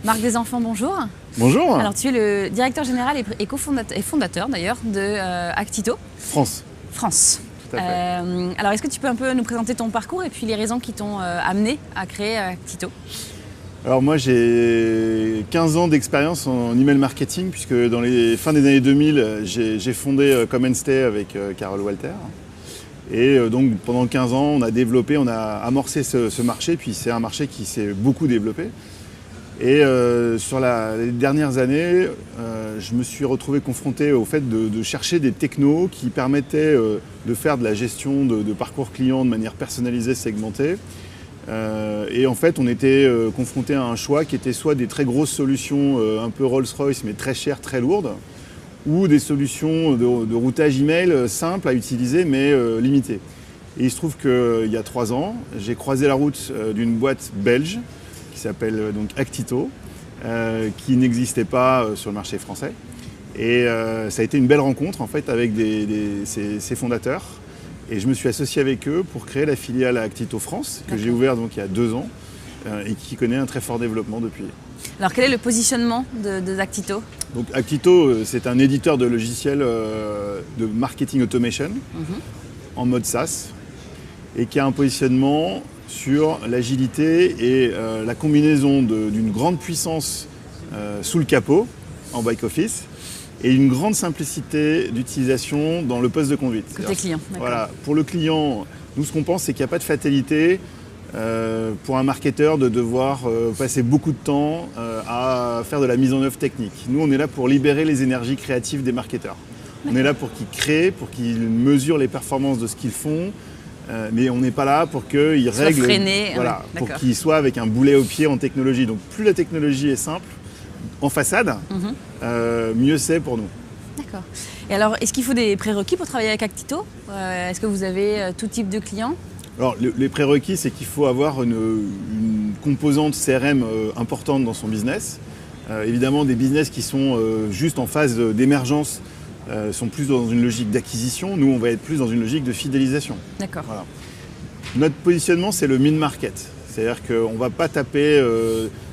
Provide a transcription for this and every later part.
Marc Desenfants, bonjour. Bonjour. Alors tu es le directeur général et fondateur d'ailleurs de Actito France. France. Tout à fait. Alors est-ce que tu peux un peu nous présenter ton parcours et puis les raisons qui t'ont amené à créer Actito? Alors moi j'ai 15 ans d'expérience en email marketing puisque dans les fins des années 2000 j'ai fondé Come & Stay avec Carole Walter. Et donc pendant 15 ans on a amorcé ce marché, puis c'est un marché qui s'est beaucoup développé. Et sur les dernières années, je me suis retrouvé confronté au fait de chercher des technos qui permettaient de faire de la gestion de parcours client de manière personnalisée, segmentée. Et en fait, on était confronté à un choix qui était soit des très grosses solutions un peu Rolls-Royce, mais très chères, très lourdes, ou des solutions de routage email simples à utiliser, mais limitées. Et il se trouve qu'il y a 3 ans, j'ai croisé la route d'une boîte belge qui s'appelle donc Actito, qui n'existait pas sur le marché français. Et ça a été une belle rencontre en fait avec ses fondateurs. Et je me suis associé avec eux pour créer la filiale Actito France, que j'ai ouverte donc il y a 2 ans, et qui connaît un très fort développement depuis. Alors quel est le positionnement d'Actito? Donc Actito, c'est un éditeur de logiciels de marketing automation en mode SaaS, et qui a un positionnement sur l'agilité et la combinaison d'une grande puissance sous le capot, en back-office, et une grande simplicité d'utilisation dans le poste de conduite. Côté client, d'accord. Voilà, pour le client, nous ce qu'on pense, c'est qu'il n'y a pas de fatalité pour un marketeur de devoir passer beaucoup de temps à faire de la mise en œuvre technique. Nous, on est là pour libérer les énergies créatives des marketeurs. On est là pour qu'ils créent, pour qu'ils mesurent les performances de ce qu'ils font, mais on n'est pas là pour qu'ils règlent, freiné, voilà, ouais, pour qu'ils soient avec un boulet au pied en technologie. Donc plus la technologie est simple, en façade, mieux c'est pour nous. D'accord. Et alors, est-ce qu'il faut des prérequis pour travailler avec Actito? Est-ce que vous avez tout type de clients? Alors les prérequis, c'est qu'il faut avoir une composante CRM importante dans son business. Évidemment, des business qui sont juste en phase d'émergence sont plus dans une logique d'acquisition. Nous, on va être plus dans une logique de fidélisation. D'accord. Voilà. Notre positionnement, c'est le mid-market. C'est-à-dire qu'on ne va pas taper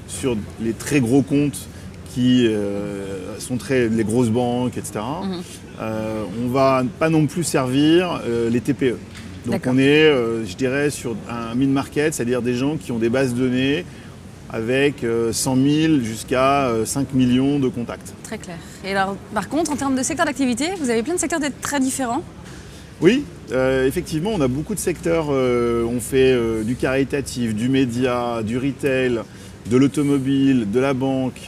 sur les très gros comptes qui sont les grosses banques, etc. On ne va pas non plus servir les TPE. Donc on est, je dirais, sur un mid-market, c'est-à-dire des gens qui ont des bases de données avec 100 000 jusqu'à 5 millions de contacts. Très clair. Et alors, par contre, en termes de secteur d'activité, vous avez plein de secteurs d'être très différents. Oui, effectivement, on a beaucoup de secteurs. On fait du caritatif, du média, du retail, de l'automobile, de la banque.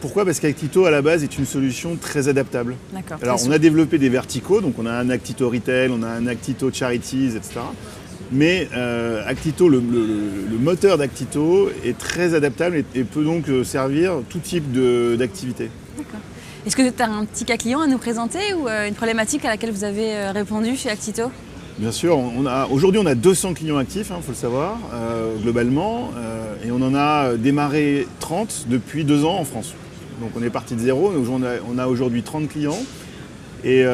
Pourquoi? Parce qu'Actito, à la base, est une solution très adaptable. D'accord. Alors, on a développé des verticaux, donc on a un Actito Retail, on a un Actito Charities, etc. Mais Actito, le moteur d'Actito est très adaptable et peut donc servir tout type d'activité. D'accord. Est-ce que tu as un petit cas client à nous présenter ou une problématique à laquelle vous avez répondu chez Actito? Bien sûr, aujourd'hui on a 200 clients actifs, il faut le savoir, globalement, et on en a démarré 30 depuis 2 ans en France. Donc on est parti de zéro, on a aujourd'hui 30 clients. Et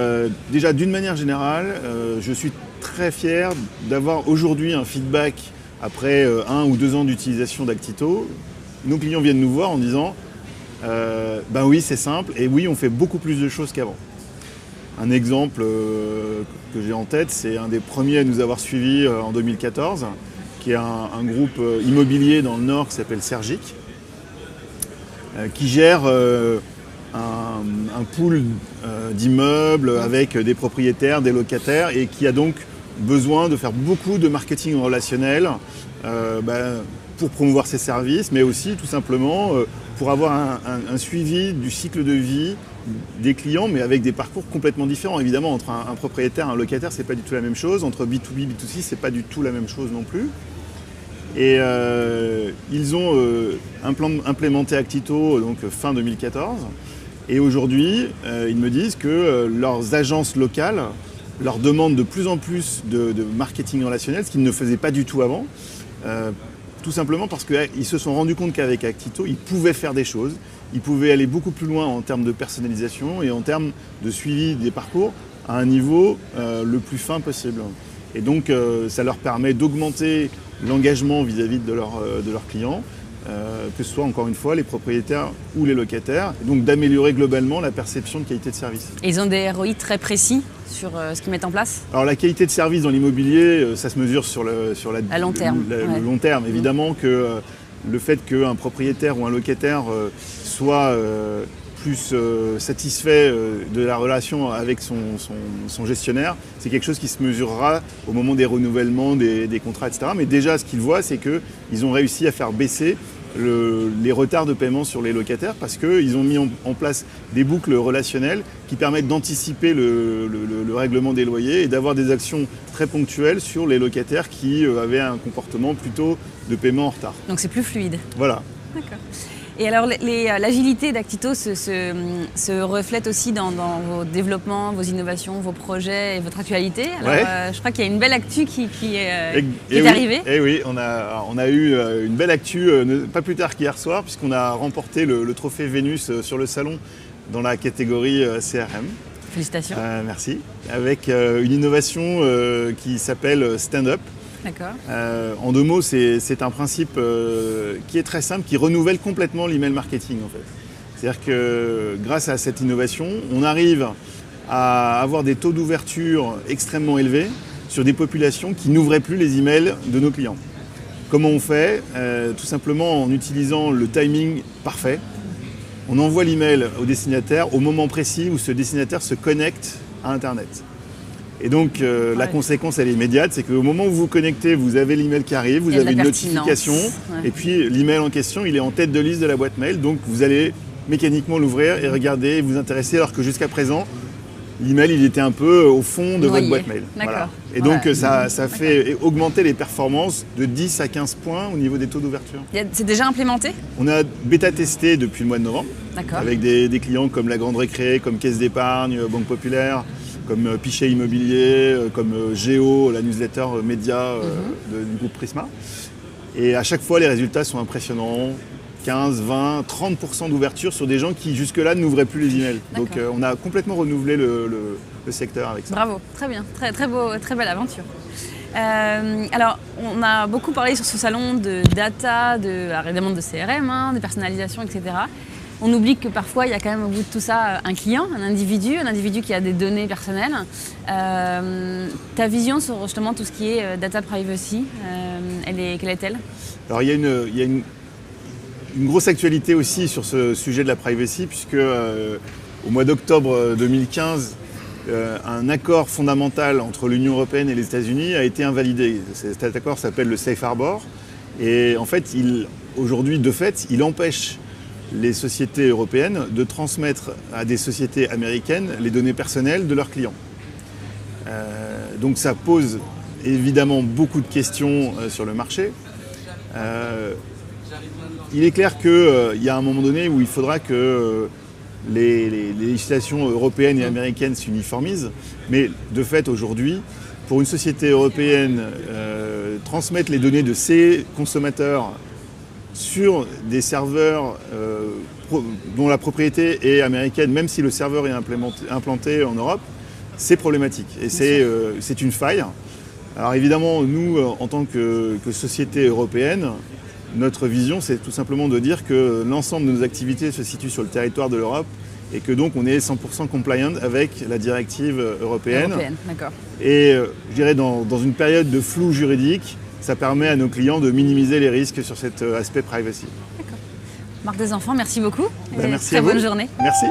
déjà d'une manière générale, je suis très fier d'avoir aujourd'hui un feedback après 1 ou 2 ans d'utilisation d'Actito. Nos clients viennent nous voir en disant ben oui, c'est simple, et oui, on fait beaucoup plus de choses qu'avant. Un exemple que j'ai en tête, c'est un des premiers à nous avoir suivis en 2014, qui est un groupe immobilier dans le Nord qui s'appelle Sergic, qui gère un pool d'immeubles avec des propriétaires, des locataires, et qui a donc besoin de faire beaucoup de marketing relationnel pour promouvoir ses services, mais aussi tout simplement pour avoir un suivi du cycle de vie des clients, mais avec des parcours complètement différents. Évidemment, entre un propriétaire et un locataire, c'est pas du tout la même chose. Entre B2B et B2C, c'est pas du tout la même chose non plus. Et ils ont implémenté Actito donc, fin 2014. Et aujourd'hui, ils me disent que leurs agences locales leur demandent de plus en plus de marketing relationnel, ce qu'ils ne faisaient pas du tout avant. Tout simplement parce qu'ils se sont rendus compte qu'avec Actito, ils pouvaient faire des choses, ils pouvaient aller beaucoup plus loin en termes de personnalisation et en termes de suivi des parcours à un niveau le plus fin possible. Et donc ça leur permet d'augmenter l'engagement vis-à-vis de leurs clients, que ce soit encore une fois les propriétaires ou les locataires, et donc d'améliorer globalement la perception de qualité de service. Et ils ont des ROI très précis sur ce qu'ils mettent en place? Alors la qualité de service dans l'immobilier, ça se mesure sur à long terme. le long terme. Évidemment que le fait qu'un propriétaire ou un locataire soit plus satisfait de la relation avec son gestionnaire, c'est quelque chose qui se mesurera au moment des renouvellements, des contrats, etc. Mais déjà, ce qu'ils voient, c'est qu'ils ont réussi à faire baisser les retards de paiement sur les locataires parce qu'ils ont mis en place des boucles relationnelles qui permettent d'anticiper le règlement des loyers et d'avoir des actions très ponctuelles sur les locataires qui avaient un comportement plutôt de paiement en retard. Donc c'est plus fluide. Voilà. D'accord. Et alors l'agilité d'Actito se reflète aussi dans vos développements, vos innovations, vos projets et votre actualité. Alors je crois qu'il y a une belle actu qui est arrivée. Eh oui, on a eu une belle actu pas plus tard qu'hier soir puisqu'on a remporté le trophée Vénus sur le salon dans la catégorie CRM. Félicitations. Merci. Avec une innovation qui s'appelle Stand Up. D'accord. En 2 mots, c'est un principe qui est très simple, qui renouvelle complètement l'email marketing en fait. C'est-à-dire que grâce à cette innovation, on arrive à avoir des taux d'ouverture extrêmement élevés sur des populations qui n'ouvraient plus les emails de nos clients. Comment on fait? Tout simplement en utilisant le timing parfait. On envoie l'email au destinataire au moment précis où ce destinataire se connecte à Internet. Et donc la conséquence elle est immédiate, c'est qu'au moment où vous vous connectez, vous avez l'email qui arrive, vous avez une notification, et puis l'email en question il est en tête de liste de la boîte mail, donc vous allez mécaniquement l'ouvrir et regarder et vous intéresser, alors que jusqu'à présent l'email il était un peu au fond de votre boîte mail. Voilà. Et donc ça fait augmenter les performances de 10 à 15 points au niveau des taux d'ouverture. C'est déjà implémenté? On a bêta-testé depuis le mois de novembre, avec des clients comme la Grande Récré, comme Caisse d'Épargne, Banque Populaire, comme Pichet Immobilier, comme Géo, la newsletter média du groupe Prisma. Et à chaque fois, les résultats sont impressionnants. 15, 20, 30% d'ouverture sur des gens qui jusque-là n'ouvraient plus les emails. Donc on a complètement renouvelé le secteur avec ça. Bravo, très bien, très beau, très belle aventure. Alors, on a beaucoup parlé sur ce salon de data, évidemment de CRM, de personnalisation, etc. On oublie que parfois, il y a quand même au bout de tout ça un client, un individu qui a des données personnelles. Ta vision sur justement tout ce qui est data privacy, quelle est-elle? Alors, il y a une grosse actualité aussi sur ce sujet de la privacy, puisque au mois d'octobre 2015, un accord fondamental entre l'Union européenne et les États-Unis a été invalidé. Cet accord s'appelle le Safe Harbor. Et en fait, aujourd'hui, de fait, il empêche les sociétés européennes de transmettre à des sociétés américaines les données personnelles de leurs clients. Donc ça pose évidemment beaucoup de questions sur le marché. Il est clair qu'il y a un moment donné où il faudra que les législations européennes et américaines s'uniformisent, mais de fait aujourd'hui, pour une société européenne, transmettre les données de ses consommateurs sur des serveurs dont la propriété est américaine, même si le serveur est implanté en Europe, c'est problématique et c'est une faille. Alors évidemment, nous, en tant que société européenne, notre vision, c'est tout simplement de dire que l'ensemble de nos activités se situe sur le territoire de l'Europe et que donc on est 100% compliant avec la directive européenne. D'accord. Et je dirais dans une période de flou juridique, ça permet à nos clients de minimiser les risques sur cet aspect privacy. D'accord. Marc Desenfants, merci beaucoup. Merci très bonne journée. Merci.